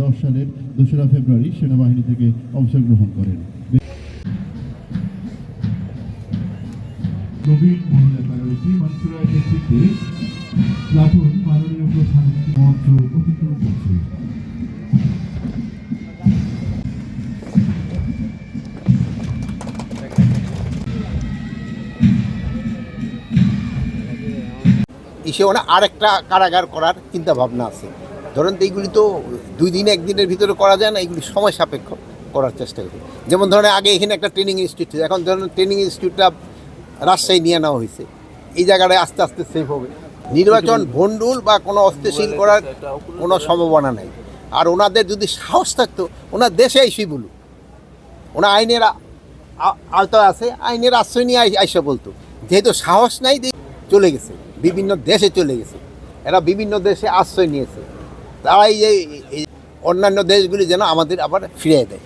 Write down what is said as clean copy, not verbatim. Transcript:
2010 সালের 2রা ফেব্রুয়ারি সেনাবাহিনী থেকে অবসর গ্রহণ করেন। নবীন মহিলা প্যারামেডিক মানসুরার নেতৃত্বে প্লাটুন মাননীয় প্রধানমন্ত্রী মঞ্চ অতিক্রম করছে। ওনা আরেকটা কারাগার করার চিন্তা ভাবনা আছে। ধরেন এইগুলি তো 2 দিন 1 দিনের ভিতরে করা যায় না, এগুলি সময় সাপেক্ষ করার চেষ্টা করি। যেমন ধরেন আগে এখানে একটা ট্রেনিং ইনস্টিটিউট ছিল, এখন ধরেন ট্রেনিং ইনস্টিটিউটটা রাজশাহী নিয়ে নেওয়া হয়েছে। এই জায়গাটায় আস্তে আস্তে সেভ হবে। নির্বাচন ভণ্ডুল বা কোনো অস্থিতিশীল করার কোনো সম্ভাবনা নেই। আর ওনাদের যদি সাহস থাকতো ওনার দেশে এসেই বলুক, ওনা আইনের আওতায় আছে, আইনের আশ্রয় নিয়ে আইসা বলতো। যেহেতু সাহস নাই চলে গেছে, বিভিন্ন দেশে চলে গেছে, এরা বিভিন্ন দেশে আশ্রয় নিয়েছে। তারা এই অন্যান্য দেশগুলি যেন আমাদের আবার ফিরিয়ে দেয়।